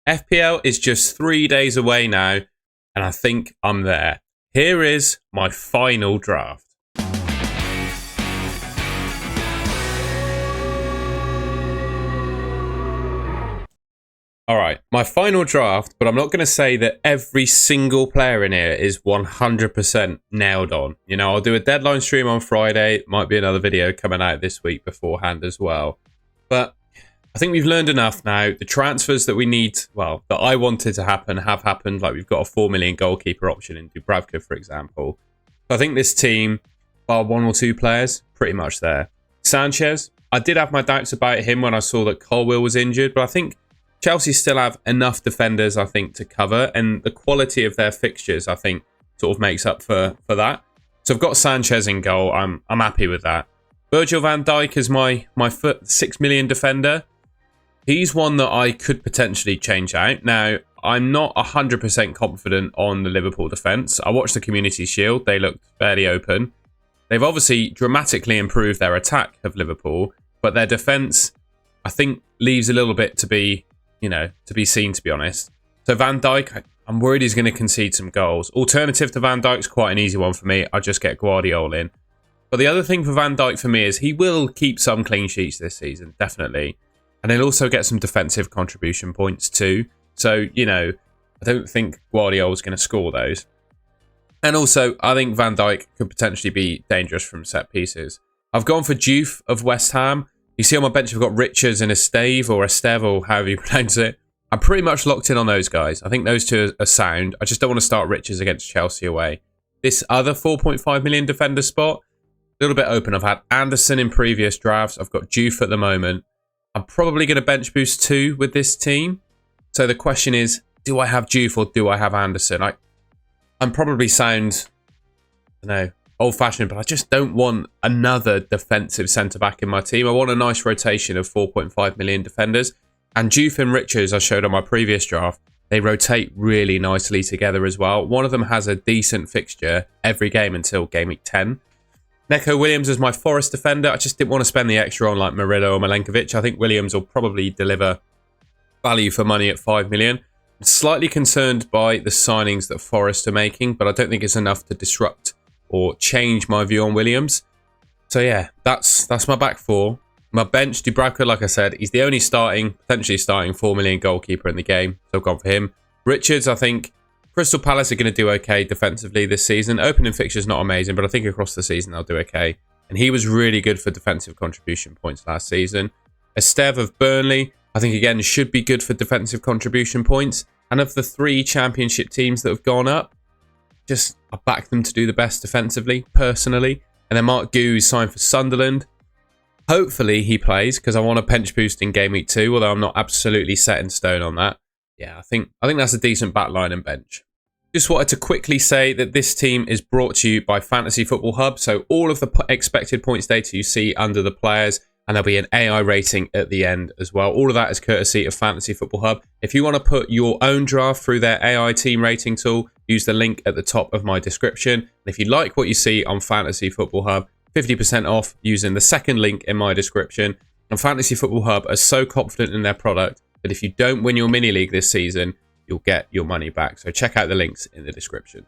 FPL is just 3 days away now, and I think I'm there. Here is my final draft. All right, my final draft, but I'm not going to say that every single player in here is 100% nailed on. You know, I'll do a deadline stream on Friday. Might be another video coming out this week beforehand as well. But I think we've learned enough now. The transfers that we need, well, that I wanted to happen have happened. Like we've got a 4 million goalkeeper option in Dubravka, for example. So I think this team, bar 1 or 2 players, pretty much there. Sanchez, I did have my doubts about him when I saw that Colwill was injured, but I think Chelsea still have enough defenders, I think, to cover, and the quality of their fixtures, I think, sort of makes up for that. So I've got Sanchez in goal. I'm happy with that. Virgil van Dijk is my 6 million defender. He's one that I could potentially change out. Now, I'm not 100% confident on the Liverpool defence. I watched the Community Shield. They looked fairly open. They've obviously dramatically improved their attack of Liverpool, but their defence, I think, leaves a little bit to be seen, to be honest. So Van Dijk, I'm worried he's going to concede some goals. Alternative to Van Dijk's quite an easy one for me. I just get Guardiola in. But the other thing for Van Dijk for me is he will keep some clean sheets this season, definitely. And he'll also get some defensive contribution points too. So, you know, I don't think Guardiola's going to score those. And also, I think Van Dijk could potentially be dangerous from set pieces. I've gone for Diouf of West Ham. You see on my bench, I've got Richards and Esteve, or however you pronounce it. I'm pretty much locked in on those guys. I think those two are sound. I just don't want to start Richards against Chelsea away. This other 4.5 million defender spot, a little bit open. I've had Anderson in previous drafts. I've got Diouf at the moment. I'm probably going to bench boost 2 with this team. So the question is, do I have Diouf or do I have Anderson? I'm probably sound, I don't know, old-fashioned, but I just don't want another defensive centre-back in my team. I want a nice rotation of 4.5 million defenders. And Diouf and Richards, I showed on my previous draft, they rotate really nicely together as well. One of them has a decent fixture every game until game week 10. Neco Williams is my Forest defender. I just didn't want to spend the extra on like Murillo or Milenkovic. I think Williams will probably deliver value for money at 5 million. I'm slightly concerned by the signings that Forest are making, but I don't think it's enough to disrupt or change my view on Williams. So yeah, that's my back 4. My bench, Dubravka, like I said, he's the only potentially starting 4 million goalkeeper in the game. So I've gone for him. Richards, I think Crystal Palace are going to do okay defensively this season. Opening fixture's not amazing, but I think across the season they'll do okay. And he was really good for defensive contribution points last season. Esteve of Burnley, I think again should be good for defensive contribution points. And of the 3 championship teams that have gone up, I back them to do the best defensively, personally. And then Mark Gu is signed for Sunderland. Hopefully he plays, because I want a bench boost in game week 2, although I'm not absolutely set in stone on that. Yeah, I think that's a decent back line and bench. Just wanted to quickly say that this team is brought to you by Fantasy Football Hub. So all of the expected points data you see under the players, and there'll be an AI rating at the end as well. All of that is courtesy of Fantasy Football Hub. If you want to put your own draft through their AI team rating tool, use the link at the top of my description. And if you like what you see on Fantasy Football Hub, 50% off using the second link in my description. And Fantasy Football Hub are so confident in their product that if you don't win your mini league this season, you'll get your money back. So check out the links in the description.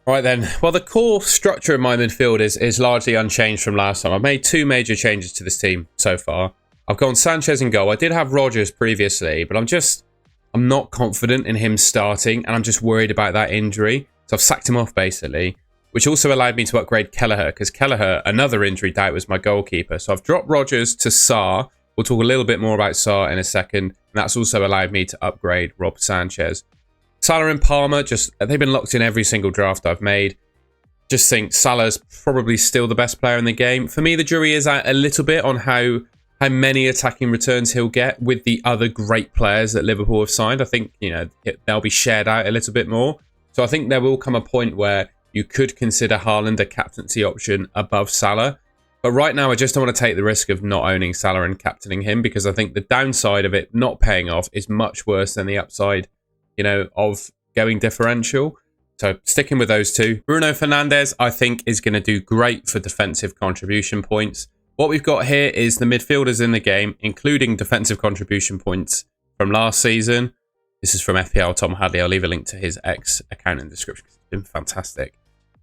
All right then, well, the core structure of my midfield is largely unchanged from last time. I've made 2 major changes to this team so far. I've gone Sanchez in goal. I did have Rodgers previously, but I'm not confident in him starting, and I'm just worried about that injury. So I've sacked him off basically, which also allowed me to upgrade Kelleher, because Kelleher, another injury doubt, was my goalkeeper. So I've dropped Rodgers to Sarr. We'll talk a little bit more about Sarr in a second. And that's also allowed me to upgrade Rob Sanchez. Salah and Palmer, they've been locked in every single draft I've made. Just think Salah's probably still the best player in the game. For me, the jury is out a little bit on how many attacking returns he'll get with the other great players that Liverpool have signed. I think, they'll be shared out a little bit more. So I think there will come a point where you could consider Haaland a captaincy option above Salah. But right now, I just don't want to take the risk of not owning Salah and captaining him, because I think the downside of it not paying off is much worse than the upside, of going differential. So sticking with those 2. Bruno Fernandes, I think, is going to do great for defensive contribution points. What we've got here is the midfielders in the game, including defensive contribution points from last season. This is from FPL Tom Hadley. I'll leave a link to his X account in the description. It's been fantastic.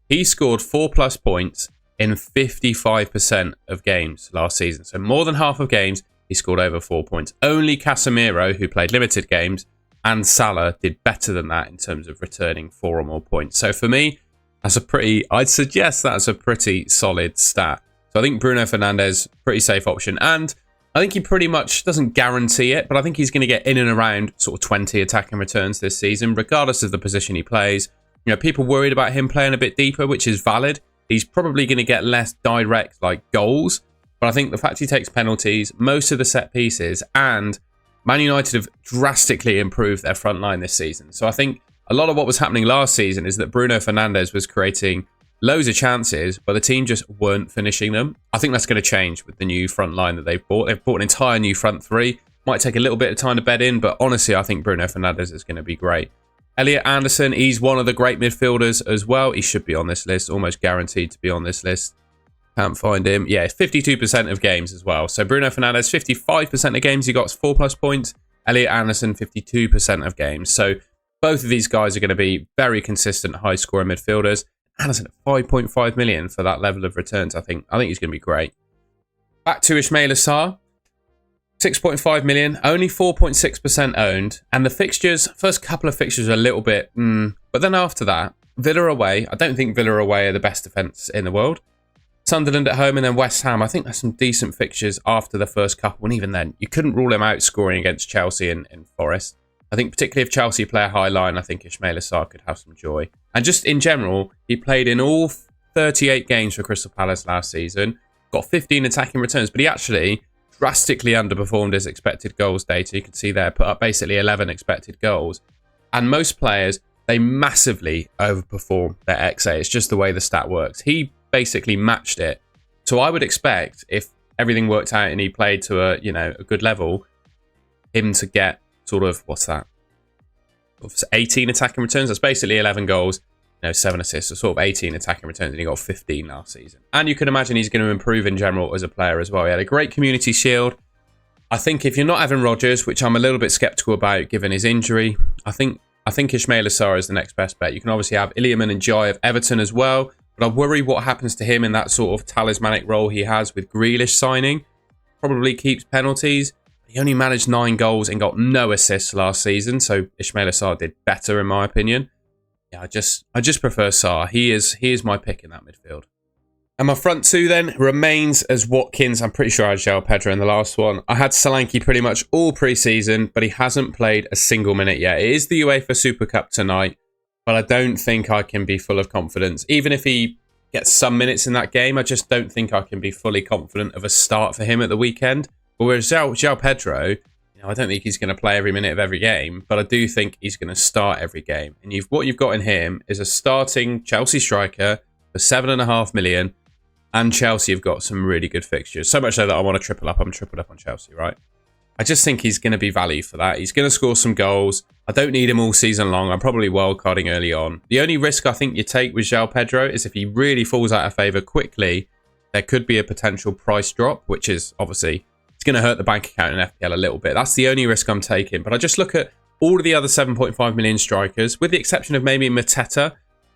He scored 4+ points in 55% of games last season. So more than half of games, he scored over 4 points. Only Casemiro, who played limited games, and Salah did better than that in terms of returning 4 or more points. So for me, I'd suggest that's a pretty solid stat. So I think Bruno Fernandes, pretty safe option. And I think he pretty much doesn't guarantee it, but I think he's going to get in and around sort of 20 attacking returns this season, regardless of the position he plays. You know, people worried about him playing a bit deeper, which is valid. He's probably going to get less direct goals, but I think the fact he takes penalties, most of the set pieces, and Man United have drastically improved their front line this season. So I think a lot of what was happening last season is that Bruno Fernandes was creating loads of chances, but the team just weren't finishing them. I think that's going to change with the new front line that they've bought. They've bought an entire new front three. Might take a little bit of time to bed in, but honestly, I think Bruno Fernandes is going to be great. Elliot Anderson, he's one of the great midfielders as well. He should be on this list, almost guaranteed to be on this list. Can't find him. Yeah, 52% of games as well. So Bruno Fernandes, 55% of games he got 4+ points. Elliot Anderson, 52% of games. So both of these guys are going to be very consistent, high-scoring midfielders. Anderson at 5.5 million for that level of returns. I think he's going to be great. Back to Ismaila Sarr. 6.5 million, only 4.6% owned. And the fixtures, first couple of fixtures are a little bit, but then after that, Villa away. I don't think Villa away are the best defence in the world. Sunderland at home and then West Ham. I think there's some decent fixtures after the first couple. And even then, you couldn't rule him out scoring against Chelsea and Forest. I think particularly if Chelsea play a high line, I think Ismaila Sarr could have some joy. And just in general, he played in all 38 games for Crystal Palace last season. Got 15 attacking returns, but he actually drastically underperformed his expected goals data. You can see there, put up basically 11 expected goals. And most players, they massively overperform their XA. It's just the way the stat works. He basically matched it. So I would expect, if everything worked out and he played to a good level, him to get sort of, 18 attacking returns. That's basically 11 goals, 7 assists, so sort of 18 attacking returns, and he got 15 last season. And you can imagine he's going to improve in general as a player as well. He had a great community shield. I think if you're not Evan Rodgers, which I'm a little bit sceptical about given his injury, I think Ismaila Sarr is the next best bet. You can obviously have Iliman and Jai of Everton as well, but I worry what happens to him in that sort of talismanic role he has with Grealish signing. Probably keeps penalties. He only managed 9 goals and got no assists last season, so Ismaila Sarr did better in my opinion. Yeah, I just prefer Sarr. He is my pick in that midfield. And my front two then remains as Watkins. I'm pretty sure I had João Pedro in the last one. I had Solanke pretty much all pre-season, but he hasn't played a single minute yet. It is the UEFA Super Cup tonight, but I don't think I can be full of confidence. Even if he gets some minutes in that game, I just don't think I can be fully confident of a start for him at the weekend. But whereas João Pedro, I don't think he's going to play every minute of every game, but I do think he's going to start every game. And what you've got in him is a starting Chelsea striker for 7.5 million, and Chelsea have got some really good fixtures. So much so that I want to triple up. I'm tripled up on Chelsea, right? I just think he's going to be value for that. He's going to score some goals. I don't need him all season long. I'm probably wildcarding early on. The only risk I think you take with João Pedro is if he really falls out of favour quickly, there could be a potential price drop, which is obviously, it's going to hurt the bank account in FPL a little bit. That's the only risk I'm taking. But I just look at all of the other 7.5 million strikers, with the exception of maybe Mateta.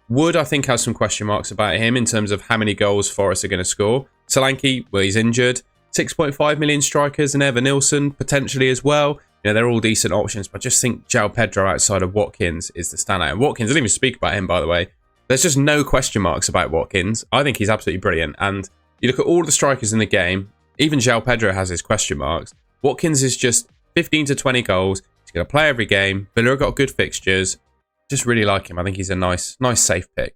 Wood, I think, has some question marks about him in terms of how many goals Forest are going to score. Solanke, well, he's injured. 6.5 million strikers and Evan Nilsson potentially as well. They're all decent options, but I just think João Pedro outside of Watkins is the standout. And Watkins, I didn't even speak about him, by the way. There's just no question marks about Watkins. I think he's absolutely brilliant. And you look at all the strikers in the game, even João Pedro has his question marks. Watkins is just 15 to 20 goals. He's going to play every game. Villa have got good fixtures. Just really like him. I think he's a nice safe pick.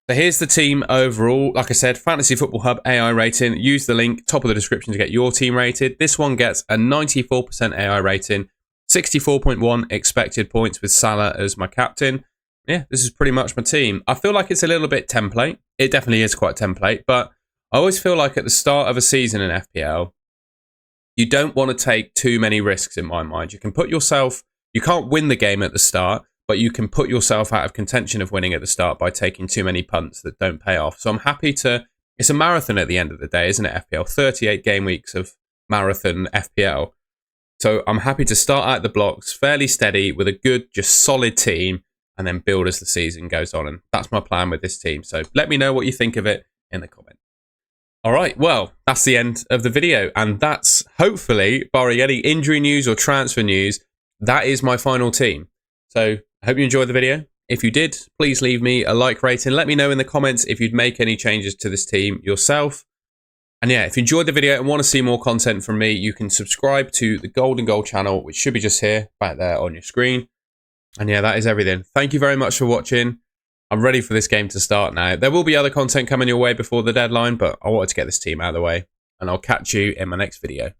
So here's the team overall. Like I said, Fantasy Football Hub AI rating. Use the link top of the description to get your team rated. This one gets a 94% AI rating, 64.1 expected points with Salah as my captain. Yeah, this is pretty much my team. I feel like it's a little bit template. It definitely is quite template, but I always feel like at the start of a season in FPL, you don't want to take too many risks in my mind. You can't win the game at the start, but you can put yourself out of contention of winning at the start by taking too many punts that don't pay off. So I'm happy to... It's a marathon at the end of the day, isn't it, FPL? 38 game weeks of marathon FPL. So I'm happy to start out the blocks fairly steady with a good, just solid team, and then build as the season goes on. And that's my plan with this team. So let me know what you think of it in the comments. All right, well, that's the end of the video. And that's hopefully, barring any injury news or transfer news, that is my final team. So I hope you enjoyed the video. If you did, please leave me a like rating. Let me know in the comments if you'd make any changes to this team yourself. And yeah, if you enjoyed the video and want to see more content from me, you can subscribe to the Golden Goal channel, which should be just here, back there on your screen. And yeah, that is everything. Thank you very much for watching. I'm ready for this game to start now. There will be other content coming your way before the deadline, but I wanted to get this team out of the way. And I'll catch you in my next video.